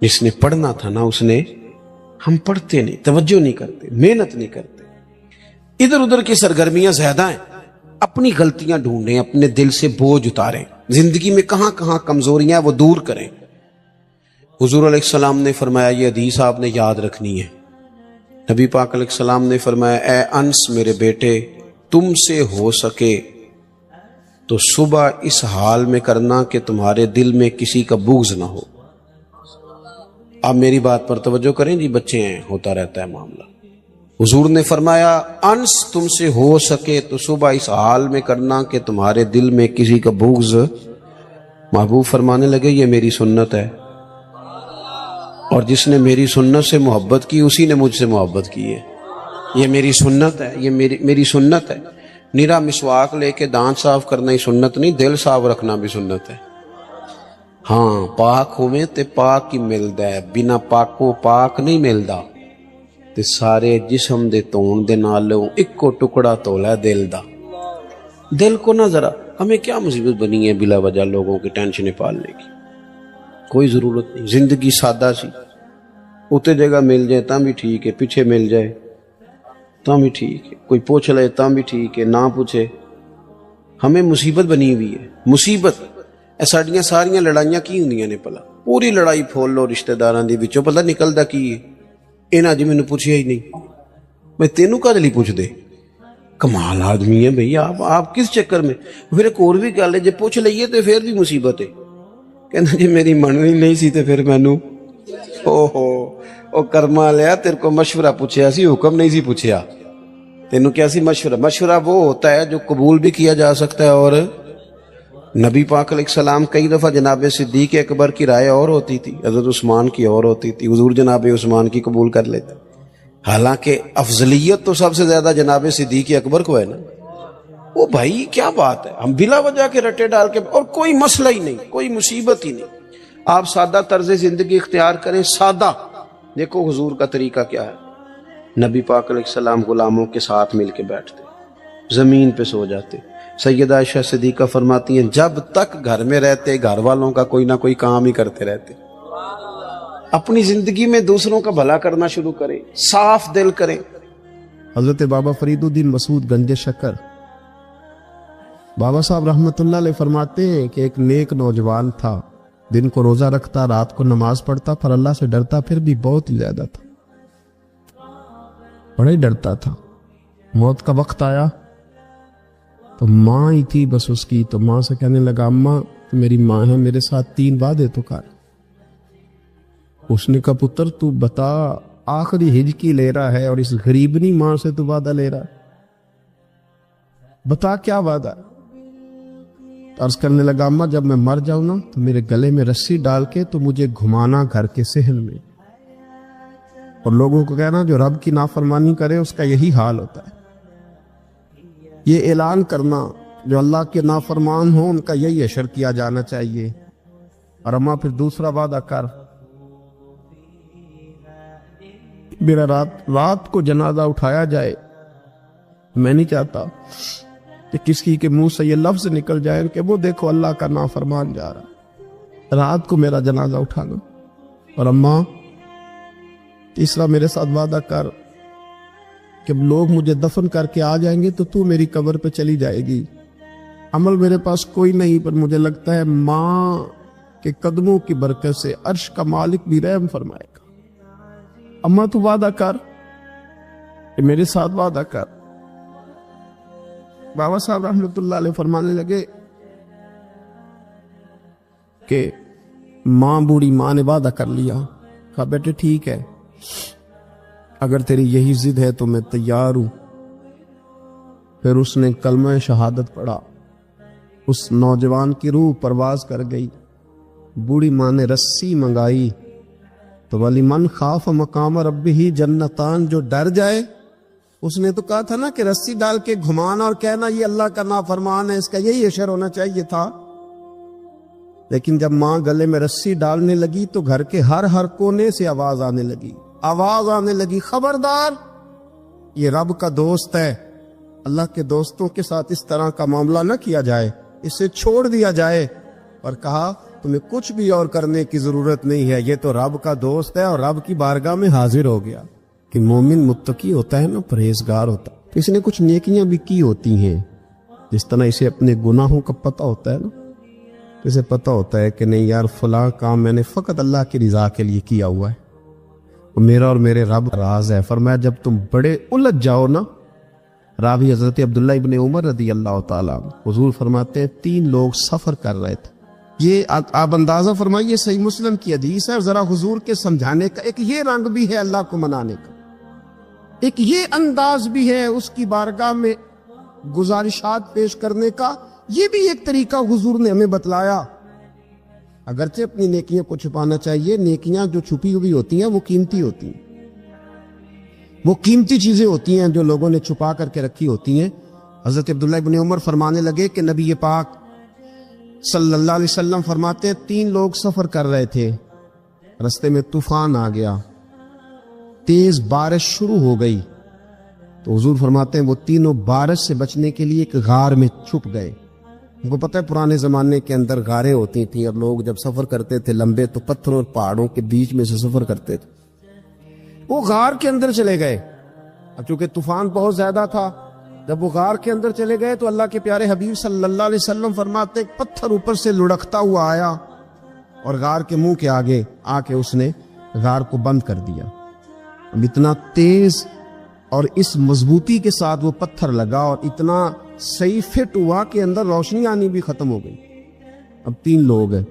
جس نے پڑھنا تھا نا اس نے، ہم پڑھتے نہیں، توجہ نہیں کرتے، محنت نہیں کرتے، ادھر ادھر کی سرگرمیاں زیادہ ہیں. اپنی غلطیاں ڈھونڈیں، اپنے دل سے بوجھ اتاریں، زندگی میں کہاں کہاں کمزوریاں وہ دور کریں. حضور علیہ السلام نے فرمایا یہ حدیث آپ نے یاد رکھنی ہے. نبی پاک علیہ السلام نے فرمایا اے انس میرے بیٹے تم سے ہو سکے تو صبح اس حال میں کرنا کہ تمہارے دل میں کسی کا بغض نہ ہو. آپ میری بات پر توجہ کریں جی، بچے ہیں ہوتا رہتا ہے معاملہ. حضور نے فرمایا انس تم سے ہو سکے تو صبح اس حال میں کرنا کہ تمہارے دل میں کسی کا بغض. محبوب فرمانے لگے یہ میری سنت ہے، اور جس نے میری سنت سے محبت کی اسی نے مجھ سے محبت کی ہے. یہ میری سنت ہے، یہ میری سنت ہے. نیرا مسواک لے کے دانت صاف کرنا ہی سنت نہیں، دل صاف رکھنا بھی سنت ہے. ہاں پاک ہوئے تے پاک ہی ملدا ہے، بنا پاکوں پاک نہیں ملدا. تے سارے جسم دے تون دے نالوں اکو ٹکڑا تولا ہے دل دا. دل کو نہ ذرا، ہمیں کیا مصیبت بنی ہے بلا وجہ لوگوں کی ٹینشنیں پالنے کی، کوئی ضرورت نہیں. زندگی سادہ سی، اتنے جگہ مل جائے تاں بھی ٹھیک ہے، پیچھے مل جائے تاں بھی ٹھیک ہے، کوئی پوچھ لے تاں بھی ٹھیک ہے، نہ پوچھے. ہمیں مصیبت بنی ہوئی ہے، مصیبت. ساڈیاں ساریاں لڑائیاں کی ہوندیاں نے پلا، پوری لڑائی پھول لو رشتہ داراں دی وچوں پتہ نکلدا کی ہے. انہاں جی مینوں پوچھیا ہی نہیں، میں تینوں کدے لئی پوچھ دے. کمال آدمی ہے بھئی آپ کس چکر میں. پھر ایک اور بھی گل ہے جے پوچھ لئیے تے پھر بھی مصیبت ہے. کہنا جی میری مننی نہیں سی تے پھر مینوں او کرما لیا تیرے کو مشورہ پوچھیا سی، حکم نہیں سی پوچھیا. تینوں کیا سی مشورہ وہ ہوتا ہے جو قبول بھی کیا جا سکتا ہے. اور نبی پاک علیہ السلام کئی دفعہ جناب صدیق اکبر کی رائے اور ہوتی تھی، حضرت عثمان کی اور ہوتی تھی، حضور جناب عثمان کی قبول کر لیتے. حالانکہ افضلیت تو سب سے زیادہ جناب صدیق اکبر کو ہے نا. وہ بھائی کیا بات ہے، ہم بلا وجہ کے رٹے ڈال کے، اور کوئی مسئلہ ہی نہیں، کوئی مصیبت ہی نہیں. آپ سادہ طرز زندگی اختیار کریں، سادہ. دیکھو حضور کا طریقہ کیا ہے. نبی پاک علیہ السلام غلاموں کے ساتھ مل کے بیٹھتے، زمین پہ سو جاتے. سیدہ عائشہ صدیقہ فرماتی ہیں جب تک گھر میں رہتے گھر والوں کا کوئی نہ کوئی کام ہی کرتے رہتے. اپنی زندگی میں دوسروں کا بھلا کرنا شروع کریں، صاف دل کریں. حضرت بابا فرید الدین مسعود گنج شکر بابا صاحب رحمت اللہ علیہ فرماتے ہیں کہ ایک نیک نوجوان تھا، دن کو روزہ رکھتا، رات کو نماز پڑھتا، پر اللہ سے ڈرتا پھر بھی بہت ہی زیادہ تھا، بڑا ہی ڈرتا تھا. موت کا وقت آیا تو ماں ہی تھی بس اس کی، تو ماں سے کہنے لگا اماں تو میری ماں ہے، میرے ساتھ 3 وعدے تو کر. اس نے کہا پتر تو بتا، آخری ہجکی لے رہا ہے اور اس غریبنی ماں سے تو وعدہ لے رہا، بتا کیا وعدہ. عرض کرنے لگا اماں جب میں مر جاؤں نا تو میرے گلے میں رسی ڈال کے تو مجھے گھمانا گھر کے صحن میں، اور لوگوں کو کہنا جو رب کی نافرمانی کرے اس کا یہی حال ہوتا ہے. یہ اعلان کرنا جو اللہ کے نافرمان ہوں ان کا یہی اشر کیا جانا چاہیے. اور اماں پھر دوسرا وعدہ کر، میرا رات کو جنازہ اٹھایا جائے، میں نہیں چاہتا کہ کسی کے منہ سے یہ لفظ نکل جائے کہ وہ دیکھو اللہ کا نافرمان جا رہا. رات کو میرا جنازہ اٹھانا. اور اماں تیسرا میرے ساتھ وعدہ کر کہ لوگ مجھے دفن کر کے آ جائیں گے تو میری قبر پہ چلی جائے گی. عمل میرے پاس کوئی نہیں، پر مجھے لگتا ہے ماں کے قدموں کی برکت سے عرش کا مالک بھی رحم فرمائے گا. اماں تو وعدہ کر، میرے ساتھ وعدہ کر. بابا صاحب رحمت اللہ علیہ فرمانے لگے کہ ماں بوڑھی ماں نے وعدہ کر لیا. کہا بیٹے ٹھیک ہے، اگر تیری یہی ضد ہے تو میں تیار ہوں. پھر اس نے کلمہ شہادت پڑھا، اس نوجوان کی روح پرواز کر گئی. بوڑھی ماں نے رسی منگائی تو ولی من خاف مقام ربہ جنتان، جو ڈر جائے. اس نے تو کہا تھا نا کہ رسی ڈال کے گھمانا اور کہنا یہ اللہ کا نافرمان ہے، اس کا یہی اشر ہونا چاہیے تھا. لیکن جب ماں گلے میں رسی ڈالنے لگی تو گھر کے ہر کونے سے آواز آنے لگی خبردار یہ رب کا دوست ہے، اللہ کے دوستوں کے ساتھ اس طرح کا معاملہ نہ کیا جائے، اسے چھوڑ دیا جائے. اور کہا تمہیں کچھ بھی اور کرنے کی ضرورت نہیں ہے، یہ تو رب کا دوست ہے اور رب کی بارگاہ میں حاضر ہو گیا. کہ مومن متقی ہوتا ہے نا، پرہیزگار ہوتا ہے، اس نے کچھ نیکیاں بھی کی ہوتی ہیں، جس طرح اسے اپنے گناہوں کا پتہ ہوتا ہے نا. اسے پتہ ہوتا ہے کہ نہیں یار فلاں کام میں نے فقط اللہ کی رضا کے لیے کیا ہوا ہے، وہ میرا اور میرے رب راز ہے۔ فرمایا جب تم بڑے الجھ جاؤ نا، راوی حضرت عبداللہ ابن عمر رضی اللہ تعالیٰ عنہ، حضور فرماتے ہیں 3 لوگ سفر کر رہے تھے۔ یہ آپ اندازہ فرمائیے، صحیح مسلم کی حدیث ہے، اور ذرا حضور کے سمجھانے کا ایک یہ رنگ بھی ہے اللہ کو منانے کا، ایک یہ انداز بھی ہے اس کی بارگاہ میں گزارشات پیش کرنے کا، یہ بھی ایک طریقہ حضور نے ہمیں بتلایا۔ اگرچہ اپنی نیکیوں کو چھپانا چاہیے، نیکیاں جو چھپی ہوئی ہوتی ہیں وہ قیمتی ہوتی ہیں، وہ قیمتی چیزیں ہوتی ہیں جو لوگوں نے چھپا کر کے رکھی ہوتی ہیں۔ حضرت عبداللہ ابن عمر فرمانے لگے کہ نبی پاک صلی اللہ علیہ وسلم فرماتے ہیں 3 لوگ سفر کر رہے تھے، رستے میں طوفان آ گیا، تیز بارش شروع ہو گئی، تو حضور فرماتے ہیں وہ تینوں بارش سے بچنے کے لیے ایک غار میں چھپ گئے۔ ان کو پتہ ہے پرانے زمانے کے اندر غاریں ہوتی تھیں، اور لوگ جب سفر کرتے تھے لمبے تو پتھروں اور پہاڑوں کے بیچ میں سے سفر کرتے تھے۔ وہ غار کے اندر چلے گئے، اب چونکہ طوفان بہت زیادہ تھا، جب وہ غار کے اندر چلے گئے تو اللہ کے پیارے حبیب صلی اللہ علیہ وسلم فرماتے ایک پتھر اوپر سے لڑکتا ہوا آیا اور غار کے منہ کے آگے آ کے اس نے غار کو بند کر دیا۔ اب اتنا تیز اور اس مضبوطی کے ساتھ وہ پتھر لگا اور اتنا صحیح فٹ ہوا کہ اندر روشنی آنی بھی ختم ہو گئی۔ اب 3 لوگ ہیں،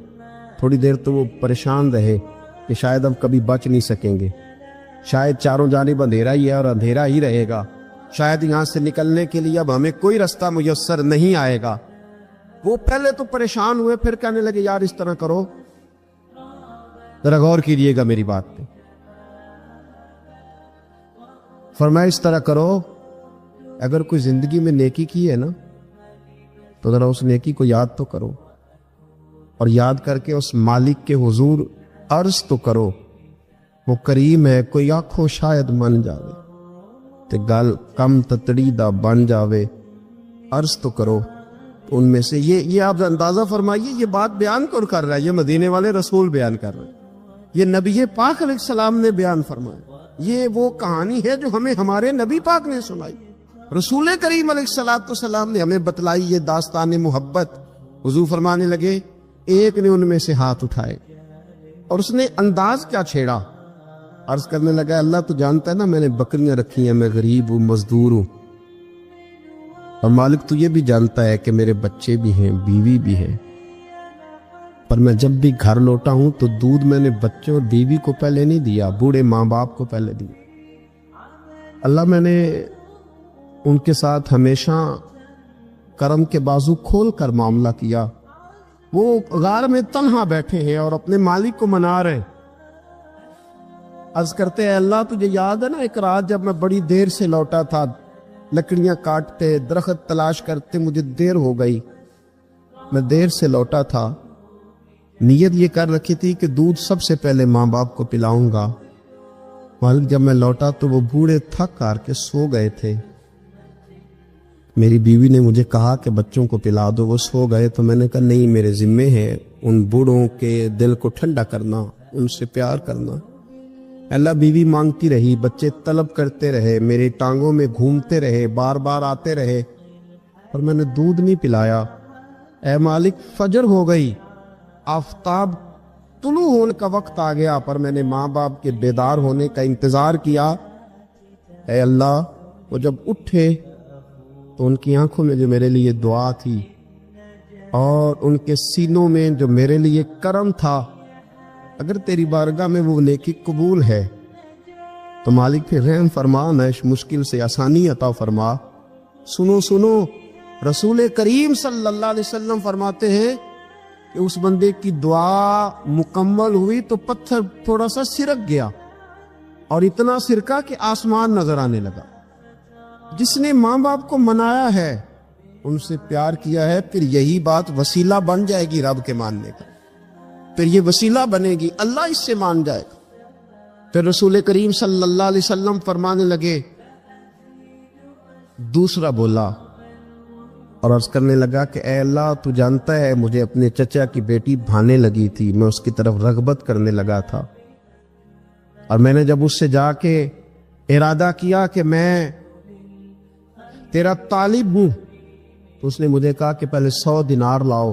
تھوڑی دیر تو وہ پریشان رہے کہ شاید اب کبھی بچ نہیں سکیں گے، شاید چاروں جانب اندھیرا ہی ہے اور اندھیرا ہی رہے گا، شاید یہاں سے نکلنے کے لیے اب ہمیں کوئی رستہ میسر نہیں آئے گا۔ وہ پہلے تو پریشان ہوئے، پھر کہنے لگے یار اس طرح کرو، ذرا غور کیجیے گا میری بات پہ۔ فرمایا اس طرح کرو، اگر کوئی زندگی میں نیکی کی ہے نا تو ذرا اس نیکی کو یاد تو کرو، اور یاد کر کے اس مالک کے حضور عرض تو کرو، وہ کریم ہے، کوئی آنکھوں شاید من جاوے تے گل کم تتڑی دا بن جاوے، عرض تو کرو۔ ان میں سے یہ آپ اندازہ فرمائیے، یہ بات بیان کون کر رہا ہے؟ یہ مدینے والے رسول بیان کر رہے ہیں، یہ نبی پاک علیہ السلام نے بیان فرمایا، یہ وہ کہانی ہے جو ہمیں ہمارے نبی پاک نے سنائی، رسول کریم علیہ السلام نے ہمیں بتلائی، یہ داستان محبت۔ حضور فرمانے لگے ایک نے ان میں سے ہاتھ اٹھائے اور اس نے انداز کیا چھیڑا، عرض کرنے لگا اللہ تو جانتا ہے نا میں نے بکریاں رکھی ہیں، میں غریب ہوں، مزدور ہوں، اور مالک تو یہ بھی جانتا ہے کہ میرے بچے بھی ہیں، بیوی بھی ہے، پر میں جب بھی گھر لوٹا ہوں تو دودھ میں نے بچوں اور بیوی کو پہلے نہیں دیا، بوڑھے ماں باپ کو پہلے دیا۔ اللہ میں نے ان کے ساتھ ہمیشہ کرم کے بازو کھول کر معاملہ کیا۔ وہ غار میں تنہا بیٹھے ہیں اور اپنے مالک کو منا رہے ہیں، عرض کرتے ہیں اللہ تجھے یاد ہے نا ایک رات جب میں بڑی دیر سے لوٹا تھا، لکڑیاں کاٹتے، درخت تلاش کرتے، مجھے دیر ہو گئی، میں دیر سے لوٹا تھا، نیت یہ کر رکھی تھی کہ دودھ سب سے پہلے ماں باپ کو پلاؤں گا، مالک جب میں لوٹا تو وہ بوڑھے تھک کر کے سو گئے تھے، میری بیوی نے مجھے کہا کہ بچوں کو پلا دو، وہ سو گئے، تو میں نے کہا نہیں میرے ذمے ہے ان بوڑھوں کے دل کو ٹھنڈا کرنا، ان سے پیار کرنا۔ اللہ بیوی مانگتی رہی، بچے طلب کرتے رہے، میری ٹانگوں میں گھومتے رہے، بار بار آتے رہے، اور میں نے دودھ نہیں پلایا۔ اے مالک فجر ہو گئی، آفتاب طلوع ہونے کا وقت آ گیا، پر میں نے ماں باپ کے بیدار ہونے کا انتظار کیا۔ اے اللہ وہ جب اٹھے تو ان کی آنکھوں میں جو میرے لیے دعا تھی اور ان کے سینوں میں جو میرے لیے کرم تھا، اگر تیری بارگاہ میں وہ نیکی قبول ہے تو مالک پھر رحم فرما، نہ اس مشکل سے آسانی عطا فرما۔ سنو رسول کریم صلی اللہ علیہ وسلم فرماتے ہیں کہ اس بندے کی دعا مکمل ہوئی تو پتھر تھوڑا سا سرک گیا، اور اتنا سرکا کہ آسمان نظر آنے لگا۔ جس نے ماں باپ کو منایا ہے، ان سے پیار کیا ہے، پھر یہی بات وسیلہ بن جائے گی رب کے ماننے کا، پھر یہ وسیلہ بنے گی، اللہ اس سے مان جائے گا۔ پھر رسول کریم صلی اللہ علیہ وسلم فرمانے لگے، دوسرا بولا اور عرض کرنے لگا کہ اے اللہ تو جانتا ہے مجھے اپنے چچا کی بیٹی بھانے لگی تھی، میں اس کی طرف رغبت کرنے لگا تھا، اور میں نے جب اس سے جا کے ارادہ کیا کہ میں تیرا طالب ہوں، تو اس نے مجھے کہا کہ پہلے 100 دینار لاؤ،